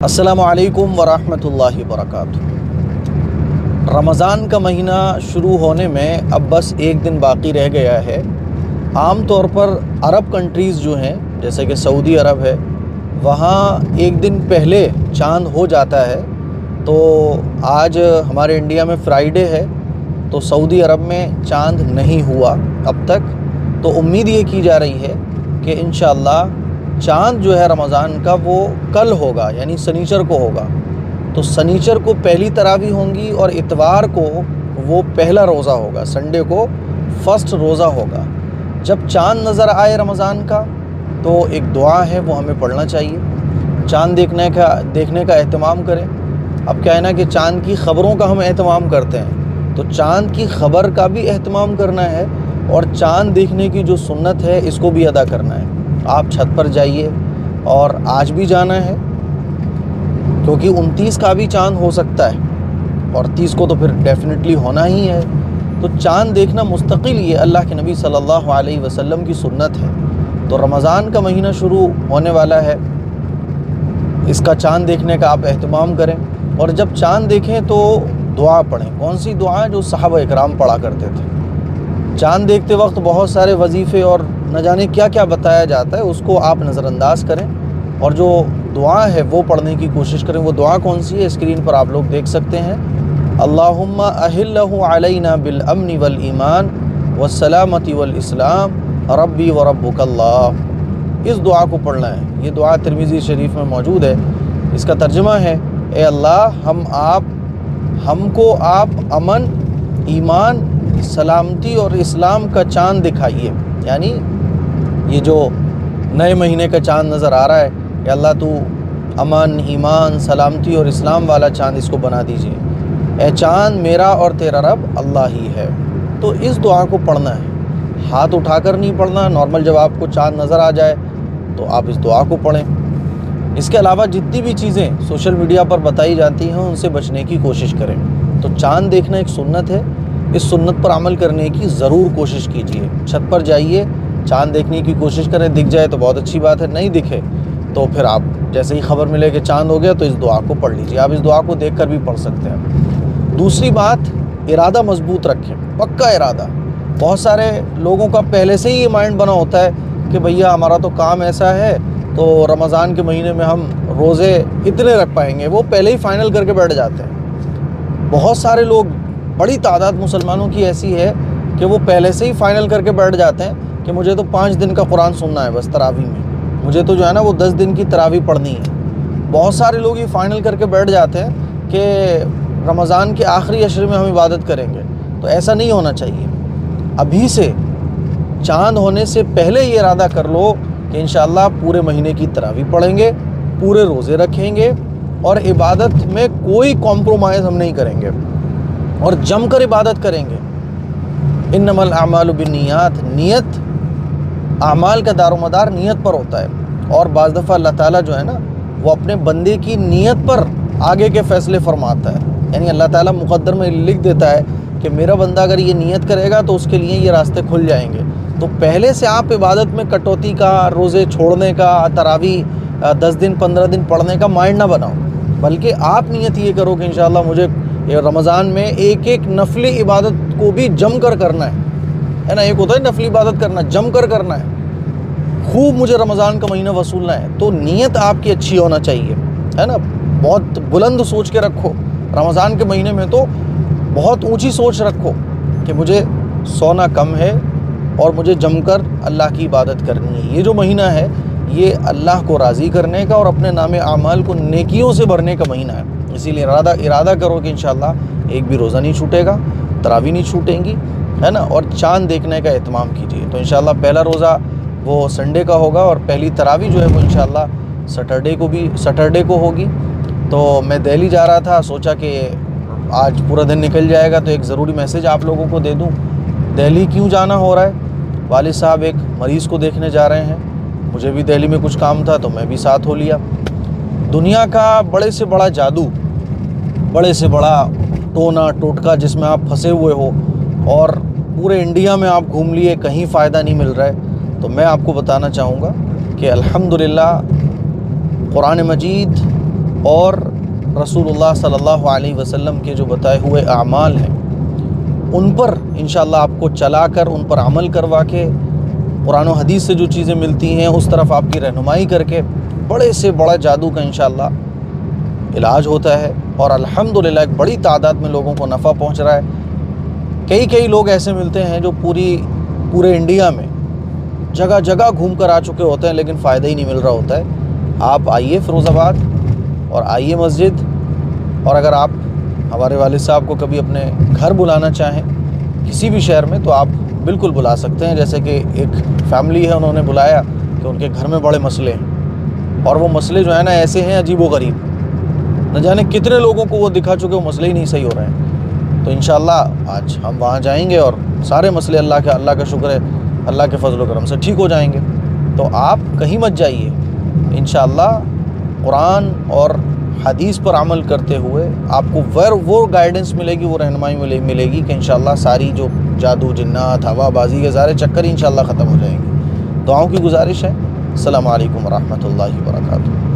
السلام علیکم ورحمۃ اللہ وبرکاتہ۔ رمضان کا مہینہ شروع ہونے میں اب بس ایک دن باقی رہ گیا ہے۔ عام طور پر عرب کنٹریز جو ہیں جیسے کہ سعودی عرب ہے، وہاں ایک دن پہلے چاند ہو جاتا ہے۔ تو آج ہمارے انڈیا میں فرائیڈے ہے، تو سعودی عرب میں چاند نہیں ہوا اب تک۔ تو امید یہ کی جا رہی ہے کہ انشاءاللہ چاند جو ہے رمضان کا وہ کل ہوگا، یعنی سنیچر کو ہوگا۔ تو سنیچر کو پہلی تراویح ہوں گی اور اتوار کو وہ پہلا روزہ ہوگا، سنڈے کو فرسٹ روزہ ہوگا۔ جب چاند نظر آئے رمضان کا تو ایک دعا ہے وہ ہمیں پڑھنا چاہیے، چاند دیکھنے کا اہتمام کریں۔ اب کیا ہے نا کہ چاند کی خبروں کا ہم اہتمام کرتے ہیں، تو چاند کی خبر کا بھی اہتمام کرنا ہے اور چاند دیکھنے کی جو سنت ہے اس کو بھی ادا کرنا ہے۔ آپ چھت پر جائیے، اور آج بھی جانا ہے کیونکہ 29 کا بھی چاند ہو سکتا ہے، اور 30 کو تو پھر ڈیفینیٹلی ہونا ہی ہے۔ تو چاند دیکھنا مستقل یہ اللہ کے نبی صلی اللہ علیہ وسلم کی سنت ہے۔ تو رمضان کا مہینہ شروع ہونے والا ہے، اس کا چاند دیکھنے کا آپ اہتمام کریں، اور جب چاند دیکھیں تو دعا پڑھیں۔ کون سی دعا؟ جو صحابہ اکرام پڑھا کرتے تھے۔ چاند دیکھتے وقت بہت سارے وظیفے اور نہ جانے کیا کیا بتایا جاتا ہے، اس کو آپ نظر انداز کریں، اور جو دعا ہے وہ پڑھنے کی کوشش کریں۔ وہ دعا کون سی ہے اسکرین پر آپ لوگ دیکھ سکتے ہیں۔ اللہم احلہ علینا بالامن والایمان والسلامت والاسلام ربی وربک اللہ۔ اس دعا کو پڑھنا ہے۔ یہ دعا ترمذی شریف میں موجود ہے۔ اس کا ترجمہ ہے، اے اللہ ہم کو آپ امن، ایمان، سلامتی اور اسلام کا چاند دکھائیے، یعنی یہ جو نئے مہینے کا چاند نظر آ رہا ہے، کہ اللہ تو امن، ایمان، سلامتی اور اسلام والا چاند اس کو بنا دیجئے۔ اے چاند میرا اور تیرا رب اللہ ہی ہے۔ تو اس دعا کو پڑھنا ہے، ہاتھ اٹھا کر نہیں پڑھنا۔ نارمل جب آپ کو چاند نظر آ جائے تو آپ اس دعا کو پڑھیں۔ اس کے علاوہ جتنی بھی چیزیں سوشل میڈیا پر بتائی جاتی ہیں ان سے بچنے کی کوشش کریں۔ تو چاند دیکھنا ایک سنت ہے، اس سنت پر عمل کرنے کی ضرور کوشش کیجیے۔ چھت پر جائیے، چاند دیکھنے کی کوشش کریں، دکھ جائے تو بہت اچھی بات ہے، نہیں دکھے تو پھر آپ جیسے ہی خبر ملے کہ چاند ہو گیا تو اس دعا کو پڑھ لیجیے۔ آپ اس دعا کو دیکھ کر بھی پڑھ سکتے ہیں۔ دوسری بات، ارادہ مضبوط رکھیں، پکا ارادہ۔ بہت سارے لوگوں کا پہلے سے ہی یہ مائنڈ بنا ہوتا ہے کہ بھیا ہمارا تو کام ایسا ہے، تو رمضان کے مہینے میں ہم روزے اتنے رکھ پائیں گے، وہ پہلے ہی فائنل کر کے بیٹھ جاتے ہیں۔ بہت سارے لوگ، بڑی تعداد مسلمانوں کی ایسی ہے کہ وہ پہلے سے ہی فائنل کر کے بیٹھ جاتے ہیں کہ مجھے تو 5 دن کا قرآن سننا ہے بس تراویح میں، مجھے تو جو ہے نا وہ 10 دن کی تراویح پڑھنی ہے۔ بہت سارے لوگ یہ فائنل کر کے بیٹھ جاتے ہیں کہ رمضان کے آخری عشرے میں ہم عبادت کریں گے، تو ایسا نہیں ہونا چاہیے۔ ابھی سے، چاند ہونے سے پہلے یہ ارادہ کر لو کہ انشاءاللہ پورے مہینے کی تراویح پڑھیں گے، پورے روزے رکھیں گے، اور عبادت میں کوئی کمپرومائز ہم نہیں کریں گے، اور جم کر عبادت کریں گے۔ انما الاعمال بالنیات، نیت، اعمال کا دار و مدار نیت پر ہوتا ہے، اور بعض دفعہ اللہ تعالیٰ جو ہے نا وہ اپنے بندے کی نیت پر آگے کے فیصلے فرماتا ہے۔ یعنی اللہ تعالیٰ مقدر میں لکھ دیتا ہے کہ میرا بندہ اگر یہ نیت کرے گا تو اس کے لیے یہ راستے کھل جائیں گے۔ تو پہلے سے آپ عبادت میں کٹوتی کا، روزے چھوڑنے کا، تراویح 10 دن 15 دن پڑھنے کا مائنڈ نہ بناؤ، بلکہ آپ نیت یہ کرو کہ انشاءاللہ مجھے رمضان میں ایک ایک نفلی عبادت کو بھی جم کر کرنا ہے نا۔ ایک ہوتا ہے نفلی عبادت کرنا، جم کر کرنا ہے، خوب مجھے رمضان کا مہینہ وصولنا ہے۔ تو نیت آپ کی اچھی ہونا چاہیے، ہے نا۔ بہت بلند سوچ کے رکھو، رمضان کے مہینے میں تو بہت اونچی سوچ رکھو کہ مجھے سونا کم ہے اور مجھے جم کر اللہ کی عبادت کرنی ہے۔ یہ جو مہینہ ہے یہ اللہ کو راضی کرنے کا اور اپنے نام اعمال کو نیکیوں سے بھرنے کا مہینہ ہے۔ اسی لیے ارادہ کرو کہ انشاءاللہ ایک بھی روزہ نہیں چھوٹے گا، تراویح نہیں چھوٹیں گی، ہے نا، اور چاند دیکھنے کا اہتمام کیجیے۔ تو انشاءاللہ پہلا روزہ وہ سنڈے کا ہوگا، اور پہلی تراویح جو ہے وہ انشاءاللہ سیٹرڈے کو ہوگی۔ تو میں دہلی جا رہا تھا، سوچا کہ آج پورا دن نکل جائے گا تو ایک ضروری میسیج آپ لوگوں کو دے دوں۔ دہلی کیوں جانا ہو رہا ہے؟ والد صاحب ایک مریض کو دیکھنے جا رہے ہیں، مجھے بھی دہلی میں کچھ کام تھا تو میں بھی ساتھ ہو لیا۔ دنیا کا بڑے سے بڑا جادو، بڑے سے بڑا ٹونا ٹوٹکا جس میں آپ پھنسے ہوئے ہو، اور پورے انڈیا میں آپ گھوم لیے، کہیں فائدہ نہیں مل رہا ہے، تو میں آپ کو بتانا چاہوں گا کہ الحمدللہ قرآن مجید اور رسول اللہ صلی اللہ علیہ وسلم کے جو بتائے ہوئے اعمال ہیں ان پر انشاءاللہ آپ کو چلا کر ان پر عمل کروا کے قرآن و حدیث سے جو چیزیں ملتی ہیں اس طرف آپ کی رہنمائی کر کے بڑے سے بڑا جادو کا انشاءاللہ علاج ہوتا ہے، اور الحمدللہ ایک بڑی تعداد میں لوگوں کو نفع پہنچ رہا ہے۔ کئی لوگ ایسے ملتے ہیں جو پورے انڈیا میں جگہ جگہ گھوم کر آ چکے ہوتے ہیں لیکن فائدہ ہی نہیں مل رہا ہوتا ہے۔ آپ آئیے فیروز آباد اور آئیے مسجد، اور اگر آپ ہمارے والد صاحب کو کبھی اپنے گھر بلانا چاہیں کسی بھی شہر میں تو آپ بالکل بلا سکتے ہیں۔ جیسے کہ ایک فیملی ہے، انہوں نے بلایا کہ ان کے گھر میں بڑے مسئلے ہیں، اور وہ مسئلے جو ہیں نا ایسے ہیں عجیب و غریب، نہ جانے کتنے لوگوں کو وہ دکھا چکے وہ مسئلے ہی نہیں صحیح ہو رہے ہیں۔ تو انشاءاللہ آج ہم وہاں جائیں گے اور سارے مسئلے اللہ کا شکر ہے اللہ کے فضل و کرم سے ٹھیک ہو جائیں گے۔ تو آپ کہیں مت جائیے، انشاءاللہ قرآن اور حدیث پر عمل کرتے ہوئے آپ کو وہ گائیڈنس ملے گی، وہ رہنمائی ملے گی کہ انشاءاللہ ساری جو جادو جنات ہوا بازی کے سارے چکر انشاءاللہ ختم ہو جائیں گے۔ دعاؤں کی گزارش ہے۔ السلام علیکم ورحمۃ اللہ وبرکاتہ۔